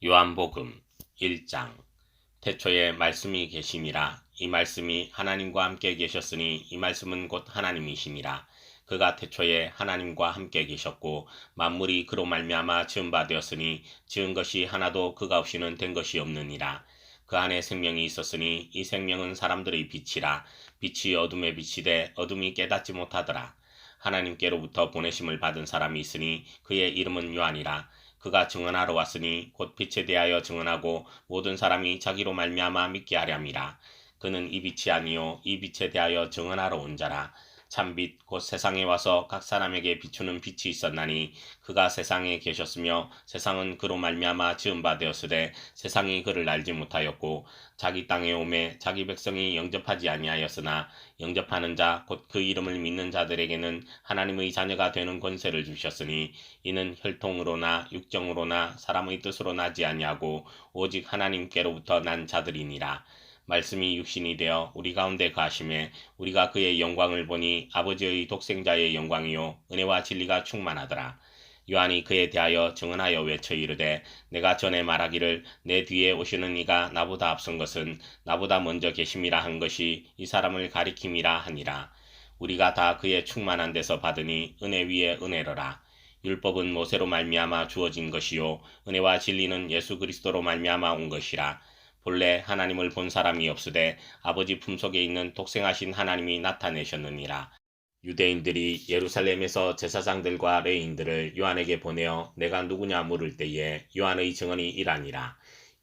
요한복음 1장. 태초에 말씀이 계심이라. 이 말씀이 하나님과 함께 계셨으니 이 말씀은 곧 하나님이심이라. 그가 태초에 하나님과 함께 계셨고 만물이 그로 말미암아 지은 바 되었으니 지은 것이 하나도 그가 없이는 된 것이 없느니라. 그 안에 생명이 있었으니 이 생명은 사람들의 빛이라. 빛이 어둠에 비치되 어둠이 깨닫지 못하더라. 하나님께로부터 보내심을 받은 사람이 있으니 그의 이름은 요한이라. 그가 증언하러 왔으니 곧 빛에 대하여 증언하고 모든 사람이 자기로 말미암아 믿게 하려 함이라. 그는 이 빛이 아니요 이 빛에 대하여 증언하러 온 자라. 참빛 곧 세상에 와서 각 사람에게 비추는 빛이 있었나니 그가 세상에 계셨으며 세상은 그로 말미암아 지은 바 되었으되 세상이 그를 알지 못하였고 자기 땅에 오매 자기 백성이 영접하지 아니하였으나 영접하는 자 곧 그 이름을 믿는 자들에게는 하나님의 자녀가 되는 권세를 주셨으니 이는 혈통으로나 육정으로나 사람의 뜻으로 나지 아니하고 오직 하나님께로부터 난 자들이니라. 말씀이 육신이 되어 우리 가운데 거하심에 우리가 그의 영광을 보니 아버지의 독생자의 영광이요 은혜와 진리가 충만하더라. 요한이 그에 대하여 증언하여 외쳐 이르되 내가 전에 말하기를 내 뒤에 오시는 이가 나보다 앞선 것은 나보다 먼저 계심이라 한 것이 이 사람을 가리킴이라 하니라. 우리가 다 그의 충만한 데서 받으니 은혜 위에 은혜로라. 율법은 모세로 말미암아 주어진 것이요 은혜와 진리는 예수 그리스도로 말미암아 온 것이라. 본래 하나님을 본 사람이 없으되 아버지 품속에 있는 독생하신 하나님이 나타내셨느니라. 유대인들이 예루살렘에서 제사장들과 레인들을 요한에게 보내어 내가 누구냐 물을 때에 요한의 증언이 이라니라.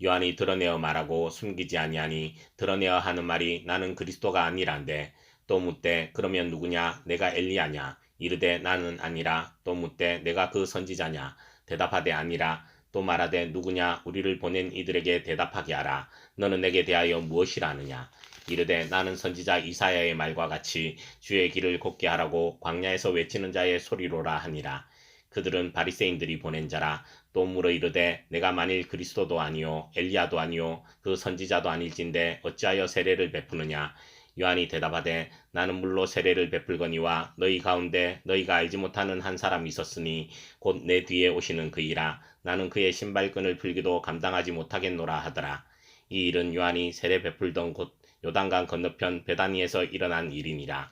요한이 드러내어 말하고 숨기지 아니하니 드러내어 하는 말이 나는 그리스도가 아니란데 또 묻되 그러면 누구냐 내가 엘리야냐 이르되 나는 아니라 또 묻되 내가 그 선지자냐 대답하되 아니라 또 말하되 누구냐 우리를 보낸 이들에게 대답하게 하라. 너는 내게 대하여 무엇이라 하느냐. 이르되 나는 선지자 이사야의 말과 같이 주의 길을 곱게 하라고 광야에서 외치는 자의 소리로라 하니라. 그들은 바리새인들이 보낸 자라. 또 물어 이르되 내가 만일 그리스도도 아니요 엘리야도 아니요 그 선지자도 아닐진데 어찌하여 세례를 베푸느냐. 요한이 대답하되 나는 물로 세례를 베풀거니와 너희 가운데 너희가 알지 못하는 한 사람이 있었으니 곧 내 뒤에 오시는 그이라. 나는 그의 신발끈을 풀기도 감당하지 못하겠노라 하더라. 이 일은 요한이 세례 베풀던 곳 요단강 건너편 베다니에서 일어난 일이니라.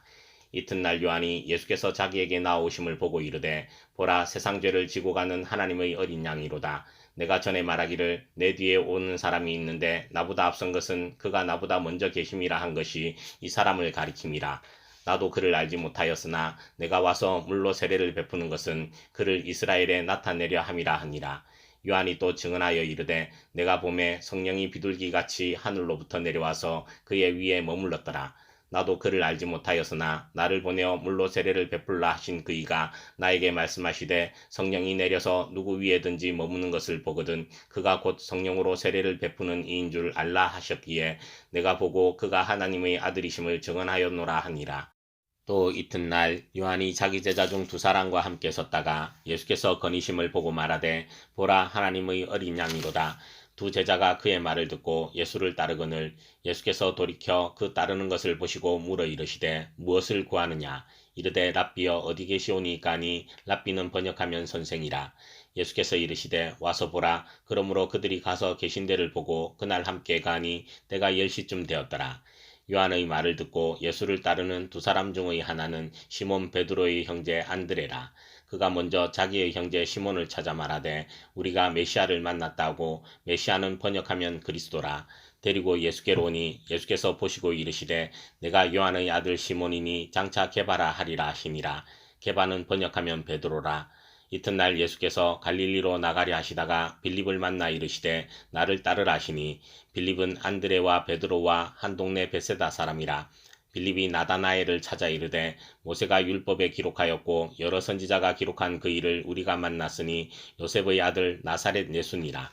이튿날 요한이 예수께서 자기에게 나오심을 보고 이르되 보라 세상 죄를 지고 가는 하나님의 어린 양이로다. 내가 전에 말하기를 내 뒤에 오는 사람이 있는데 나보다 앞선 것은 그가 나보다 먼저 계심이라 한 것이 이 사람을 가리킴이라. 나도 그를 알지 못하였으나 내가 와서 물로 세례를 베푸는 것은 그를 이스라엘에 나타내려 함이라 하니라. 요한이 또 증언하여 이르되 내가 보매 성령이 비둘기같이 하늘로부터 내려와서 그의 위에 머물렀더라. 나도 그를 알지 못하였으나 나를 보내어 물로 세례를 베풀라 하신 그이가 나에게 말씀하시되 성령이 내려서 누구 위에든지 머무는 것을 보거든 그가 곧 성령으로 세례를 베푸는 이인 줄 알라 하셨기에 내가 보고 그가 하나님의 아들이심을 증언하였노라 하니라. 또 이튿날 요한이 자기 제자 중 두 사람과 함께 섰다가 예수께서 거니심을 보고 말하되 보라 하나님의 어린 양이로다. 두 제자가 그의 말을 듣고 예수를 따르거늘 예수께서 돌이켜 그 따르는 것을 보시고 물어 이르시되 무엇을 구하느냐. 이르되 랍비여 어디 계시오니까 하니 랍비는 번역하면 선생이라. 예수께서 이르시되 와서 보라. 그러므로 그들이 가서 계신 데를 보고 그날 함께 가니 때가 10시쯤 되었더라. 요한의 말을 듣고 예수를 따르는 두 사람 중의 하나는 시몬 베드로의 형제 안드레라. 그가 먼저 자기의 형제 시몬을 찾아 말하되 우리가 메시아를 만났다고. 메시아는 번역하면 그리스도라. 데리고 예수께로 오니 예수께서 보시고 이르시되 내가 요한의 아들 시몬이니 장차 게바라 하리라 하시니라. 게바는 번역하면 베드로라. 이튿날 예수께서 갈릴리로 나가려 하시다가 빌립을 만나 이르시되 나를 따르라 하시니 빌립은 안드레와 베드로와 한 동네 베세다 사람이라. 빌립이 나다나엘을 찾아 이르되 모세가 율법에 기록하였고 여러 선지자가 기록한 그 일을 우리가 만났으니 요셉의 아들 나사렛 예수니라.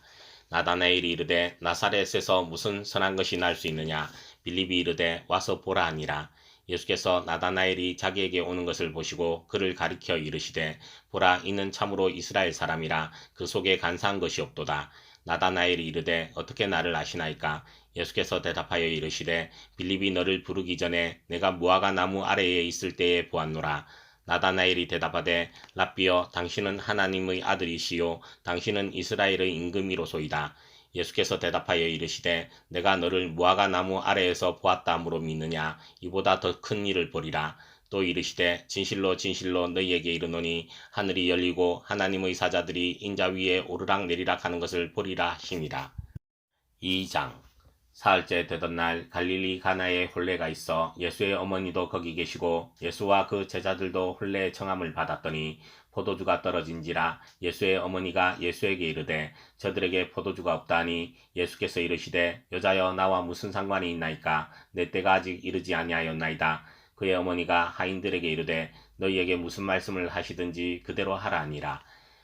나다나엘이 이르되 나사렛에서 무슨 선한 것이 날 수 있느냐. 빌립이 이르되 와서 보라 하니라. 예수께서 나다나엘이 자기에게 오는 것을 보시고 그를 가리켜 이르시되 보라 이는 참으로 이스라엘 사람이라. 그 속에 간사한 것이 없도다. 나다나엘이 이르되 어떻게 나를 아시나이까. 예수께서 대답하여 이르시되 빌립이 너를 부르기 전에 내가 무화과 나무 아래에 있을 때에 보았노라. 나다나엘이 대답하되 랍비여 당신은 하나님의 아들이시요 당신은 이스라엘의 임금이로소이다. 예수께서 대답하여 이르시되 내가 너를 무화과 나무 아래에서 보았다 함으로 믿느냐 이보다 더 큰 일을 보리라. 또 이르시되 진실로 진실로 너희에게 이르노니 하늘이 열리고 하나님의 사자들이 인자 위에 오르락 내리락 하는 것을 보리라 하시니라. 2장. 사흘째 되던 날 갈릴리 가나에 혼례가 있어 예수의 어머니도 거기 계시고 예수와 그 제자들도 혼례의 청함을 받았더니 포도주가 떨어진지라. 예수의 어머니가 예수에게 이르되 저들에게 포도주가 없다니. 예수께서 이르시되 여자여 나와 무슨 상관이 있나이까. 내 때가 아직 이르지 아니하였나이다. 그의 어머니가 하인들에게 이르되 너희에게 무슨 말씀을 하시든지 그대로 하라 하니라.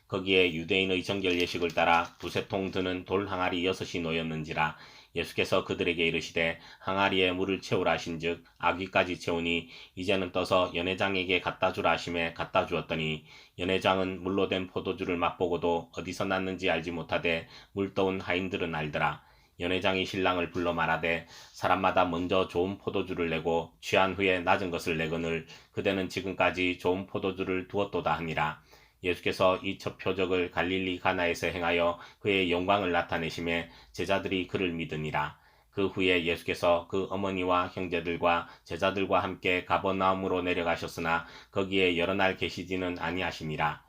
거기에 유대인의 정결 예식을 따라 두세 통 드는 돌 항아리 6이 놓였는지라. 예수께서 그들에게 이르시되 항아리에 물을 채우라 하신즉 아귀까지 채우니 이제는 떠서 연회장에게 갖다 주라 하심에 갖다 주었더니 연회장은 물로 된 포도주를 맛보고도 어디서 났는지 알지 못하되 물 떠온 하인들은 알더라. 연회장이 신랑을 불러 말하되 사람마다 먼저 좋은 포도주를 내고 취한 후에 낮은 것을 내거늘 그대는 지금까지 좋은 포도주를 두었도다 하니라. 예수께서 이 첫 표적을 갈릴리 가나에서 행하여 그의 영광을 나타내심에 제자들이 그를 믿으니라. 그 후에 예수께서 그 어머니와 형제들과 제자들과 함께 가버나움으로 내려가셨으나 거기에 여러 날 계시지는 아니하시니라.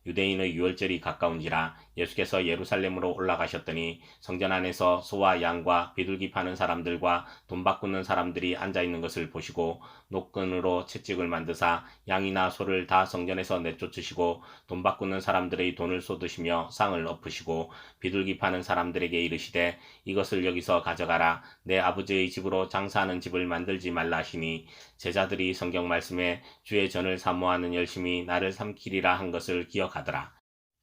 유대인의 유월절이 가까운지라. 예수께서 예루살렘으로 올라가셨더니 성전 안에서 소와 양과 비둘기 파는 사람들과 돈 바꾸는 사람들이 앉아있는 것을 보시고 노끈으로 채찍을 만드사 양이나 소를 다 성전에서 내쫓으시고 돈 바꾸는 사람들의 돈을 쏟으시며 상을 엎으시고 비둘기 파는 사람들에게 이르시되 이것을 여기서 가져가라. 내 아버지의 집으로 장사하는 집을 만들지 말라 하시니 제자들이 성경 말씀에 주의 전을 사모하는 열심이 나를 삼키리라 한 것을 기억하더라.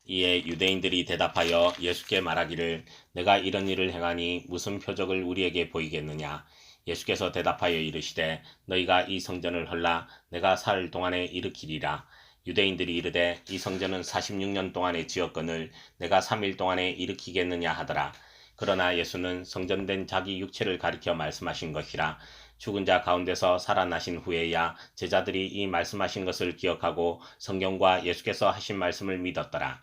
이에 유대인들이 대답하여 예수께 말하기를 내가 이런 일을 행하니 무슨 표적을 우리에게 보이겠느냐. 예수께서 대답하여 이르시되 너희가 이 성전을 헐라 내가 사흘 동안에 일으키리라. 유대인들이 이르되 이 성전은 46년 동안에 지었거늘 내가 3일 동안에 일으키겠느냐 하더라. 그러나 예수는 성전된 자기 육체를 가리켜 말씀하신 것이라. 죽은 자 가운데서 살아나신 후에야 제자들이 이 말씀하신 것을 기억하고 성경과 예수께서 하신 말씀을 믿었더라.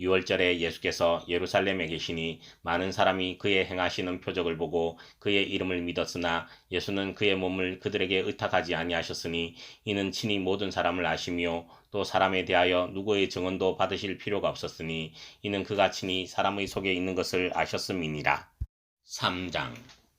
유월절에 예수께서 예루살렘에 계시니 많은 사람이 그의 행하시는 표적을 보고 그의 이름을 믿었으나 예수는 그의 몸을 그들에게 의탁하지 아니하셨으니 이는 친히 모든 사람을 아시며 또 사람에 대하여 누구의 증언도 받으실 필요가 없었으니 이는 그가 친히 사람의 속에 있는 것을 아셨음이니라. 3장.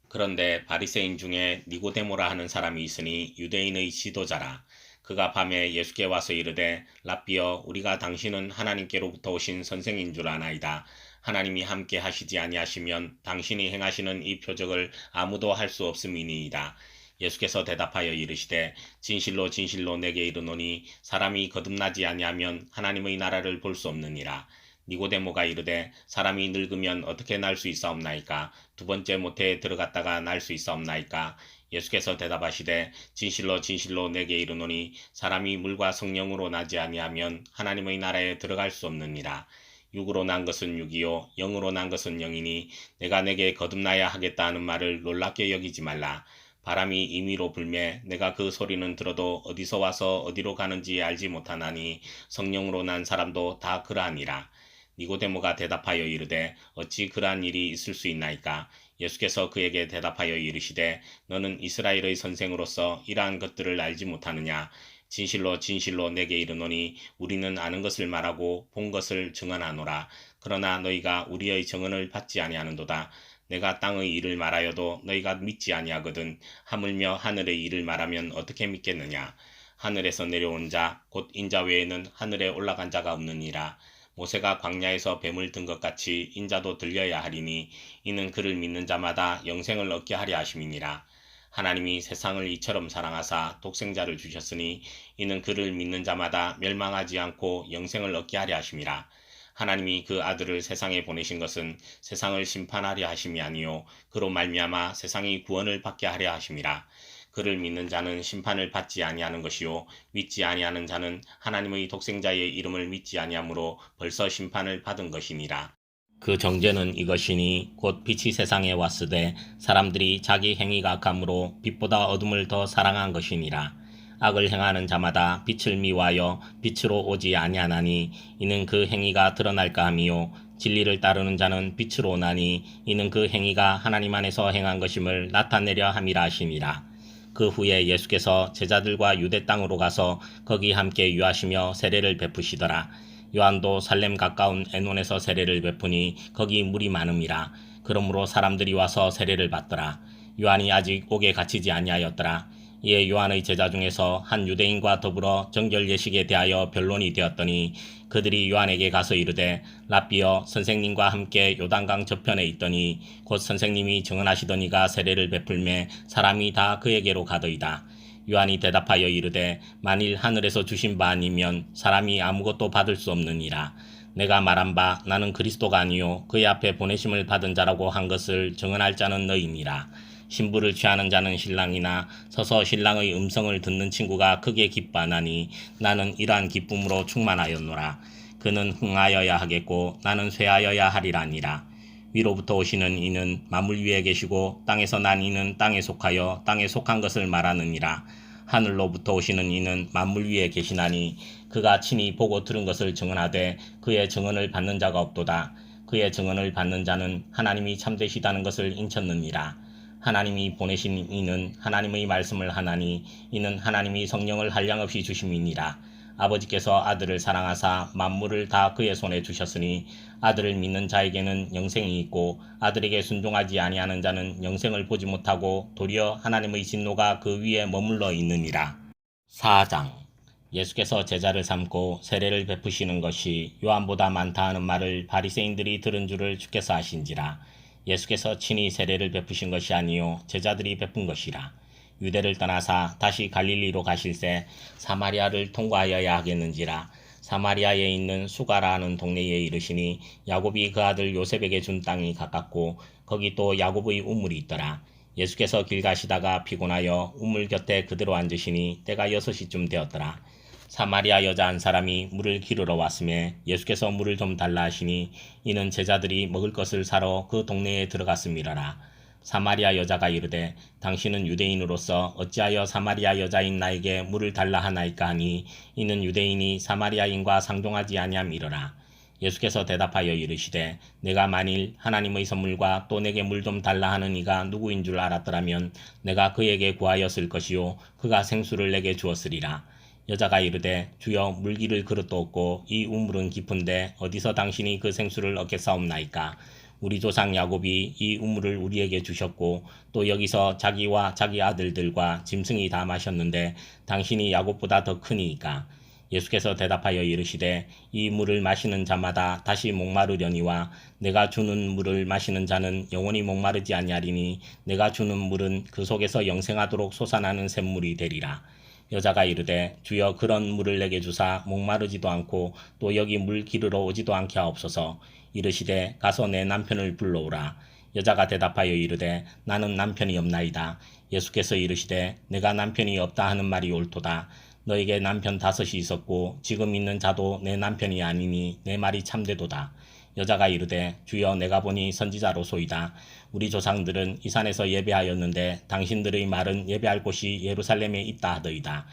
그런데 바리새인 중에 니고데모라 하는 사람이 있으니 유대인의 지도자라. 그가 밤에 예수께 와서 이르되 랍비여 우리가 당신은 하나님께로부터 오신 선생인 줄 아나이다. 하나님이 함께 하시지 아니하시면 당신이 행하시는 이 표적을 아무도 할 수 없음이니이다. 예수께서 대답하여 이르시되 진실로 진실로 내게 이르노니 사람이 거듭나지 아니하면 하나님의 나라를 볼 수 없느니라. 니고데모가 이르되 사람이 늙으면 어떻게 날 수 있사옵나이까. 두 번째 모태에 들어갔다가 날 수 있사옵나이까. 예수께서 대답하시되 진실로 진실로 내게 이르노니 사람이 물과 성령으로 나지 아니하면 하나님의 나라에 들어갈 수 없느니라. 육으로 난 것은 육이요 영으로 난 것은 영이니 내가 내게 거듭나야 하겠다 하는 말을 놀랍게 여기지 말라. 바람이 임의로 불매 내가 그 소리는 들어도 어디서 와서 어디로 가는지 알지 못하나니 성령으로 난 사람도 다 그러하니라. 니고데모가 대답하여 이르되 어찌 그러한 일이 있을 수 있나이까. 예수께서 그에게 대답하여 이르시되 너는 이스라엘의 선생으로서 이러한 것들을 알지 못하느냐. 진실로 진실로 내게 이르노니 우리는 아는 것을 말하고 본 것을 증언하노라. 그러나 너희가 우리의 증언을 받지 아니하는도다. 내가 땅의 일을 말하여도 너희가 믿지 아니하거든. 하물며 하늘의 일을 말하면 어떻게 믿겠느냐. 하늘에서 내려온 자 곧 인자 외에는 하늘에 올라간 자가 없느니라. 모세가 광야에서 뱀을 든 것 같이 인자도 들려야 하리니 이는 그를 믿는 자마다 영생을 얻게 하려 하심이니라. 하나님이 세상을 이처럼 사랑하사 독생자를 주셨으니 이는 그를 믿는 자마다 멸망하지 않고 영생을 얻게 하려 하심이라. 하나님이 그 아들을 세상에 보내신 것은 세상을 심판하려 하심이 아니요 그로 말미암아 세상이 구원을 받게 하려 하심이라. 그를 믿는 자는 심판을 받지 아니하는 것이요 믿지 아니하는 자는 하나님의 독생자의 이름을 믿지 아니하므로 벌써 심판을 받은 것이니라. 그 정죄는 이것이니 곧 빛이 세상에 왔으되 사람들이 자기 행위가 악함으로 빛보다 어둠을 더 사랑한 것이니라. 악을 행하는 자마다 빛을 미워하여 빛으로 오지 아니하나니 이는 그 행위가 드러날까 함이요 진리를 따르는 자는 빛으로 오나니 이는 그 행위가 하나님 안에서 행한 것임을 나타내려 함이라 하시니라. 그 후에 예수께서 제자들과 유대 땅으로 가서 거기 함께 유하시며 세례를 베푸시더라. 요한도 살렘 가까운 에논에서 세례를 베푸니 거기 물이 많음이라. 그러므로 사람들이 와서 세례를 받더라. 요한이 아직 옥에 갇히지 아니하였더라. 이에 요한의 제자 중에서 한 유대인과 더불어 정결 예식에 대하여 변론이 되었더니 그들이 요한에게 가서 이르되 랍비여 선생님과 함께 요단강 저편에 있더니 곧 선생님이 증언하시더니가 세례를 베풀매 사람이 다 그에게로 가더이다. 요한이 대답하여 이르되 만일 하늘에서 주신 바 아니면 사람이 아무것도 받을 수 없느니라. 내가 말한 바 나는 그리스도가 아니요 그의 앞에 보내심을 받은 자라고 한 것을 증언할 자는 너희니라. 신부를 취하는 자는 신랑이나 서서 신랑의 음성을 듣는 친구가 크게 기뻐하나니 나는 이러한 기쁨으로 충만하였노라. 그는 흥하여야 하겠고 나는 쇠하여야 하리라니라. 위로부터 오시는 이는 만물 위에 계시고 땅에서 난 이는 땅에 속하여 땅에 속한 것을 말하느니라. 하늘로부터 오시는 이는 만물 위에 계시나니 그가 친히 보고 들은 것을 증언하되 그의 증언을 받는 자가 없도다. 그의 증언을 받는 자는 하나님이 참되시다는 것을 인쳤느니라. 하나님이 보내신 이는 하나님의 말씀을 하나니 이는 하나님이 성령을 한량없이 주심이니라. 아버지께서 아들을 사랑하사 만물을 다 그의 손에 주셨으니 아들을 믿는 자에게는 영생이 있고 아들에게 순종하지 아니하는 자는 영생을 보지 못하고 도리어 하나님의 진노가 그 위에 머물러 있느니라. 4장 예수께서 제자를 삼고 세례를 베푸시는 것이 요한보다 많다 하는 말을 바리새인들이 들은 줄을 주께서 아신지라. 예수께서 친히 세례를 베푸신 것이 아니요 제자들이 베푼 것이라. 유대를 떠나사 다시 갈릴리로 가실새 사마리아를 통과하여야 하겠는지라. 사마리아에 있는 수가라 하는 동네에 이르시니 야곱이 그 아들 요셉에게 준 땅이 가깝고 거기 또 야곱의 우물이 있더라. 예수께서 길 가시다가 피곤하여 우물 곁에 그대로 앉으시니 때가 6시쯤 되었더라. 사마리아 여자 한 사람이 물을 기르러 왔음에 예수께서 물을 좀 달라 하시니 이는 제자들이 먹을 것을 사러 그 동네에 들어갔음이라라. 사마리아 여자가 이르되 당신은 유대인으로서 어찌하여 사마리아 여자인 나에게 물을 달라 하나이까 하니 이는 유대인이 사마리아인과 상종하지 아니함이러라. 예수께서 대답하여 이르시되 내가 만일 하나님의 선물과 또 내게 물 좀 달라 하는 이가 누구인 줄 알았더라면 내가 그에게 구하였을 것이요 그가 생수를 내게 주었으리라. 여자가 이르되 주여 물기를 그릇도 없고 이 우물은 깊은데 어디서 당신이 그 생수를 얻겠사옵나이까. 우리 조상 야곱이 이 우물을 우리에게 주셨고 또 여기서 자기와 자기 아들들과 짐승이 다 마셨는데 당신이 야곱보다 더 크니이까. 예수께서 대답하여 이르시되 이 물을 마시는 자마다 다시 목마르려니와 내가 주는 물을 마시는 자는 영원히 목마르지 아니하리니 내가 주는 물은 그 속에서 영생하도록 솟아나는 샘물이 되리라. 여자가 이르되 주여 그런 물을 내게 주사 목마르지도 않고 또 여기 물 기르러 오지도 않게 하옵소서. 이르시되 가서 내 남편을 불러오라. 여자가 대답하여 이르되 나는 남편이 없나이다. 예수께서 이르시되 내가 남편이 없다 하는 말이 옳도다. 너에게 남편 5이 있었고 지금 있는 자도 내 남편이 아니니 내 말이 참되도다. 여자가 이르되 주여 내가 보니 선지자로소이다. 우리 조상들은 이 산에서 예배하였는데 당신들의 말은 예배할 곳이 예루살렘에 있다 하더이다.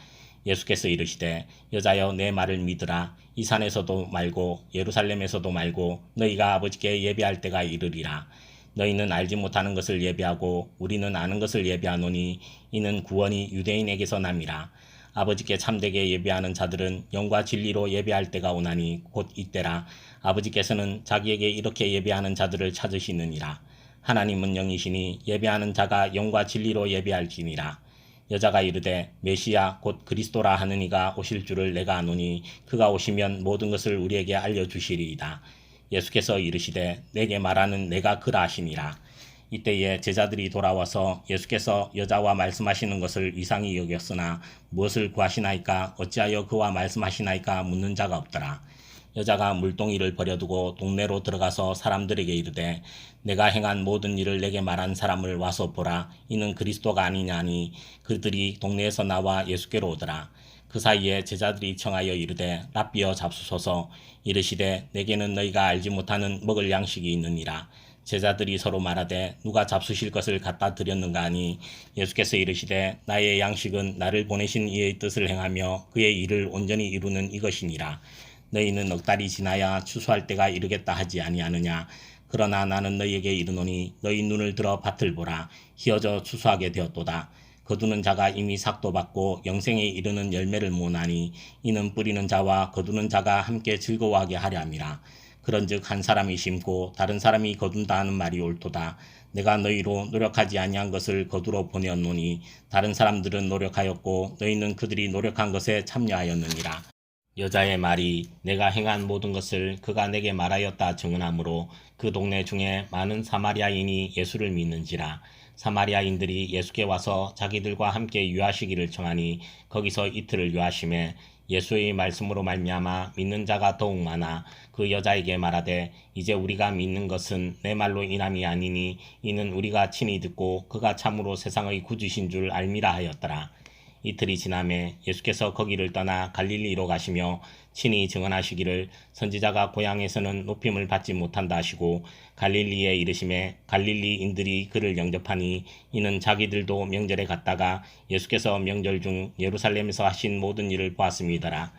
예수께서 이르시되 여자여 내 말을 믿으라. 이 산에서도 말고 예루살렘에서도 말고 너희가 아버지께 예배할 때가 이르리라. 너희는 알지 못하는 것을 예배하고 우리는 아는 것을 예배하노니 이는 구원이 유대인에게서 남이라. 아버지께 참되게 예배하는 자들은 영과 진리로 예배할 때가 오나니 곧 이때라. 아버지께서는 자기에게 이렇게 예배하는 자들을 찾으시느니라. 하나님은 영이시니 예배하는 자가 영과 진리로 예배할지니라. 여자가 이르되 메시아 곧 그리스도라 하는 이가 오실 줄을 내가 아노니 그가 오시면 모든 것을 우리에게 알려주시리이다. 예수께서 이르시되 내게 말하는 내가 그라 하시니라. 이때에 제자들이 돌아와서 예수께서 여자와 말씀하시는 것을 이상히 여겼으나 무엇을 구하시나이까 어찌하여 그와 말씀하시나이까 묻는 자가 없더라. 여자가 물동이를 버려두고 동네로 들어가서 사람들에게 이르되 내가 행한 모든 일을 내게 말한 사람을 와서 보라. 이는 그리스도가 아니냐니 그들이 동네에서 나와 예수께로 오더라. 그 사이에 제자들이 청하여 이르되 랍비여 잡수소서. 이르시되 내게는 너희가 알지 못하는 먹을 양식이 있느니라. 제자들이 서로 말하되 누가 잡수실 것을 갖다 드렸는가 하니 예수께서 이르시되 나의 양식은 나를 보내신 이의 뜻을 행하며 그의 일을 온전히 이루는 이것이니라. 너희는 넉 달이 지나야 추수할 때가 이르겠다 하지 아니하느냐. 그러나 나는 너희에게 이르노니 너희 눈을 들어 밭을 보라. 희어져 추수하게 되었도다. 거두는 자가 이미 삭도 받고 영생에 이르는 열매를 모으나니 이는 뿌리는 자와 거두는 자가 함께 즐거워하게 하려 함이라. 그런즉 한 사람이 심고 다른 사람이 거둔다 하는 말이 옳도다. 내가 너희로 노력하지 아니한 것을 거두러 보내었노니 다른 사람들은 노력하였고 너희는 그들이 노력한 것에 참여하였느니라. 여자의 말이 내가 행한 모든 것을 그가 내게 말하였다 증언하므로 그 동네 중에 많은 사마리아인이 예수를 믿는지라. 사마리아인들이 예수께 와서 자기들과 함께 유하시기를 청하니 거기서 이틀을 유하심에 예수의 말씀으로 말미암아 믿는 자가 더욱 많아 그 여자에게 말하되 이제 우리가 믿는 것은 내 말로 인함이 아니니 이는 우리가 친히 듣고 그가 참으로 세상의 구주신 줄 알미라 하였더라. 이틀이 지나매 예수께서 거기를 떠나 갈릴리로 가시며 친히 증언하시기를 선지자가 고향에서는 높임을 받지 못한다 하시고 갈릴리에 이르심에 갈릴리인들이 그를 영접하니 이는 자기들도 명절에 갔다가 예수께서 명절 중 예루살렘에서 하신 모든 일을 보았음이더라.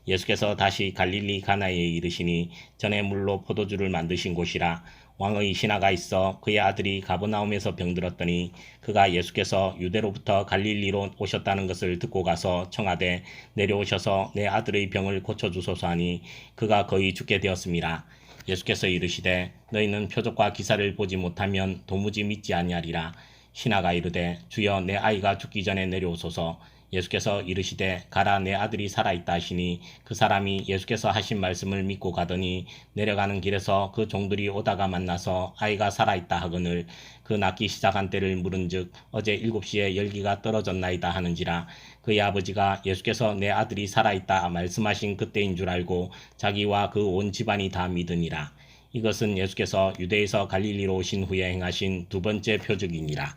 예수께서 다시 갈릴리 가나에 이르시니 전에 물로 포도주를 만드신 곳이라. 왕의 신하가 있어 그의 아들이 가버나움에서 병들었더니 그가 예수께서 유대로부터 갈릴리로 오셨다는 것을 듣고 가서 청하되 내려오셔서 내 아들의 병을 고쳐주소서 하니 그가 거의 죽게 되었음이라. 예수께서 이르시되 너희는 표적과 기사를 보지 못하면 도무지 믿지 아니하리라. 신하가 이르되 주여 내 아이가 죽기 전에 내려오소서. 예수께서 이르시되 가라 내 아들이 살아있다 하시니 그 사람이 예수께서 하신 말씀을 믿고 가더니 내려가는 길에서 그 종들이 오다가 만나서 아이가 살아있다 하거늘 그 낳기 시작한 때를 물은즉 어제 7시에 열기가 떨어졌나이다 하는지라. 그의 아버지가 예수께서 내 아들이 살아있다 말씀하신 그때인 줄 알고 자기와 그 온 집안이 다 믿으니라. 이것은 예수께서 유대에서 갈릴리로 오신 후에 행하신 두 번째 표적이니라.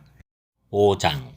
5장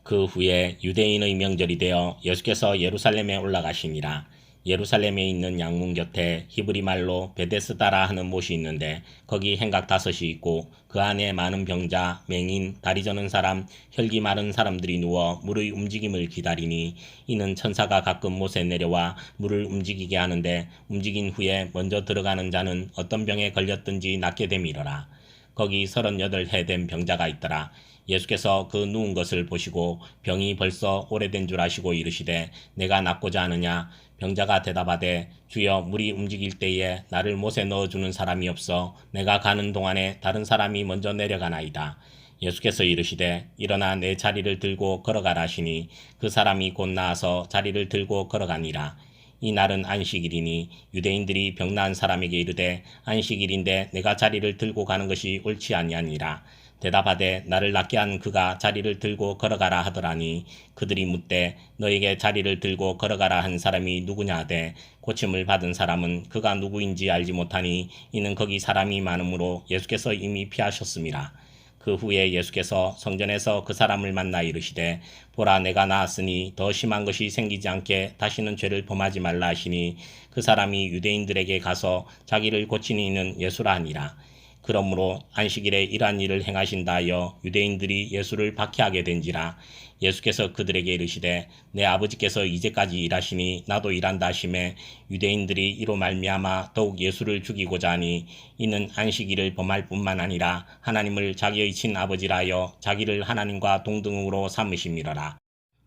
그 후에 유대인의 명절이 되어 예수께서 예루살렘에 올라가시니라. 예루살렘에 있는 양문 곁에 히브리 말로 베데스다라 하는 못이 있는데 거기 행각 5이 있고 그 안에 많은 병자, 맹인, 다리 저는 사람, 혈기 마른 사람들이 누워 물의 움직임을 기다리니 이는 천사가 가끔 못에 내려와 물을 움직이게 하는데 움직인 후에 먼저 들어가는 자는 어떤 병에 걸렸든지 낫게 됨이러라. 거기 38해 된 병자가 있더라. 예수께서 그 누운 것을 보시고 병이 벌써 오래된 줄 아시고 이르시되 내가 낫고자 하느냐. 병자가 대답하되 주여 물이 움직일 때에 나를 못에 넣어주는 사람이 없어 내가 가는 동안에 다른 사람이 먼저 내려가나이다. 예수께서 이르시되 일어나 내 자리를 들고 걸어가라 하시니 그 사람이 곧 나아서 자리를 들고 걸어가니라. 이 날은 안식일이니 유대인들이 병 나은 사람에게 이르되 안식일인데 내가 자리를 들고 가는 것이 옳지 아니하니라. 대답하되 나를 낫게 한 그가 자리를 들고 걸어가라 하더라니 그들이 묻되 너에게 자리를 들고 걸어가라 한 사람이 누구냐 하되 고침을 받은 사람은 그가 누구인지 알지 못하니 이는 거기 사람이 많으므로 예수께서 이미 피하셨음이라. 그 후에 예수께서 성전에서 그 사람을 만나 이르시되 보라 내가 나았으니 더 심한 것이 생기지 않게 다시는 죄를 범하지 말라 하시니 그 사람이 유대인들에게 가서 자기를 고치는 이는 예수라 하니라. 그러므로 안식일에 이러한 일을 행하신다 하여 유대인들이 예수를 박해하게 된지라. 예수께서 그들에게 이르시되 내 아버지께서 이제까지 일하시니 나도 일한다 하시매 유대인들이 이로 말미암아 더욱 예수를 죽이고자 하니 이는 안식일을 범할 뿐만 아니라 하나님을 자기의 친아버지라 하여 자기를 하나님과 동등으로 삼으심이러라.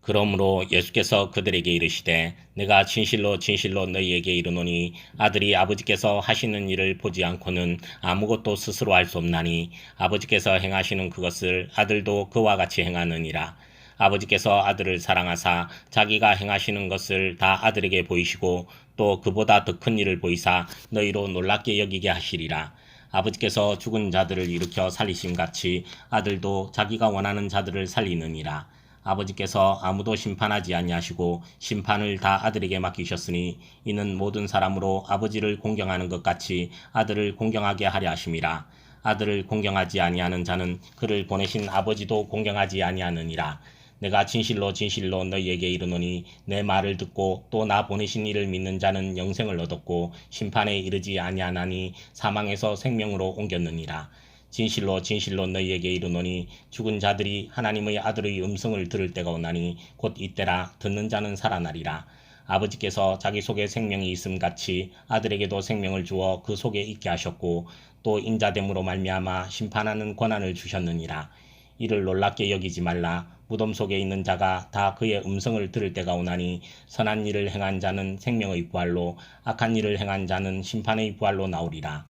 그러므로 예수께서 그들에게 이르시되 내가 진실로 진실로 너희에게 이르노니 아들이 아버지께서 하시는 일을 보지 않고는 아무것도 스스로 할 수 없나니 아버지께서 행하시는 그것을 아들도 그와 같이 행하느니라. 아버지께서 아들을 사랑하사 자기가 행하시는 것을 다 아들에게 보이시고 또 그보다 더 큰 일을 보이사 너희로 놀랍게 여기게 하시리라. 아버지께서 죽은 자들을 일으켜 살리심같이 아들도 자기가 원하는 자들을 살리느니라. 아버지께서 아무도 심판하지 아니하시고 심판을 다 아들에게 맡기셨으니 이는 모든 사람으로 아버지를 공경하는 것 같이 아들을 공경하게 하려 하심이라. 아들을 공경하지 아니하는 자는 그를 보내신 아버지도 공경하지 아니하느니라. 내가 진실로 진실로 너희에게 이르노니 내 말을 듣고 또 나 보내신 이를 믿는 자는 영생을 얻었고 심판에 이르지 아니하나니 사망에서 생명으로 옮겼느니라. 진실로 진실로 너희에게 이르노니 죽은 자들이 하나님의 아들의 음성을 들을 때가 오나니 곧 이때라. 듣는 자는 살아나리라. 아버지께서 자기 속에 생명이 있음 같이 아들에게도 생명을 주어 그 속에 있게 하셨고 또 인자됨으로 말미암아 심판하는 권한을 주셨느니라. 이를 놀랍게 여기지 말라. 무덤 속에 있는 자가 다 그의 음성을 들을 때가 오나니 선한 일을 행한 자는 생명의 부활로 악한 일을 행한 자는 심판의 부활로 나오리라.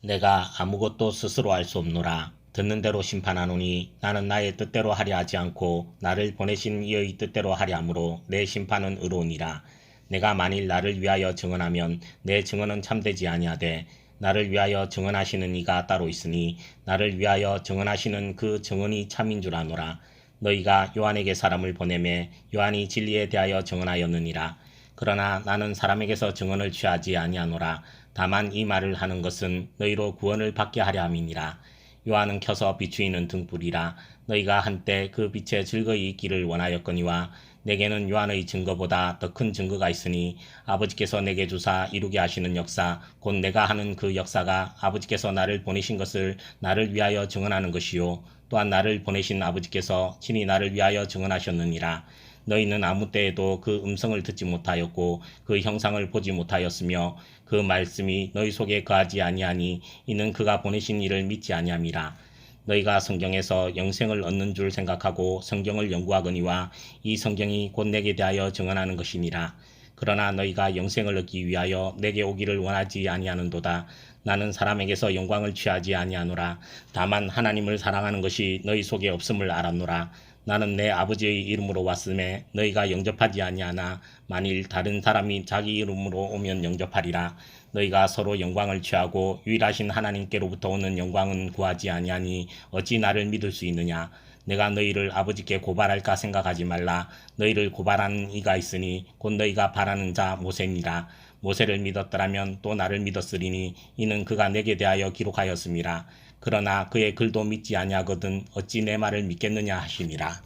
내가 아무것도 스스로 할 수 없노라. 듣는 대로 심판하노니 나는 나의 뜻대로 하려 하지 않고 나를 보내신 이의 뜻대로 하려 함으로 내 심판은 의로우니라. 내가 만일 나를 위하여 증언하면 내 증언은 참되지 아니하되 나를 위하여 증언하시는 이가 따로 있으니 나를 위하여 증언하시는 그 증언이 참인 줄 아노라. 너희가 요한에게 사람을 보내매 요한이 진리에 대하여 증언하였느니라. 그러나 나는 사람에게서 증언을 취하지 아니하노라. 다만 이 말을 하는 것은 너희로 구원을 받게 하려 함이니라. 요한은 켜서 비추이는 등불이라. 너희가 한때 그 빛에 즐거이 있기를 원하였거니와 내게는 요한의 증거보다 더 큰 증거가 있으니 아버지께서 내게 주사 이루게 하시는 역사 곧 내가 하는 그 역사가 아버지께서 나를 보내신 것을 나를 위하여 증언하는 것이요 또한 나를 보내신 아버지께서 친히 나를 위하여 증언하셨느니라. 너희는 아무 때에도 그 음성을 듣지 못하였고 그 형상을 보지 못하였으며 그 말씀이 너희 속에 거하지 아니하니 이는 그가 보내신 이를 믿지 아니함이라. 너희가 성경에서 영생을 얻는 줄 생각하고 성경을 연구하거니와 이 성경이 곧 내게 대하여 증언하는 것이니라. 그러나 너희가 영생을 얻기 위하여 내게 오기를 원하지 아니하는도다. 나는 사람에게서 영광을 취하지 아니하노라. 다만 하나님을 사랑하는 것이 너희 속에 없음을 알았노라. 나는 내 아버지의 이름으로 왔음에 너희가 영접하지 아니하나 만일 다른 사람이 자기 이름으로 오면 영접하리라. 너희가 서로 영광을 취하고 유일하신 하나님께로부터 오는 영광은 구하지 아니하니 어찌 나를 믿을 수 있느냐. 내가 너희를 아버지께 고발할까 생각하지 말라. 너희를 고발하는 이가 있으니 곧 너희가 바라는 자 모세니라. 모세를 믿었더라면 또 나를 믿었으리니 이는 그가 내게 대하여 기록하였음이라. 그러나 그의 글도 믿지 아니하거든 어찌 내 말을 믿겠느냐 하시니라.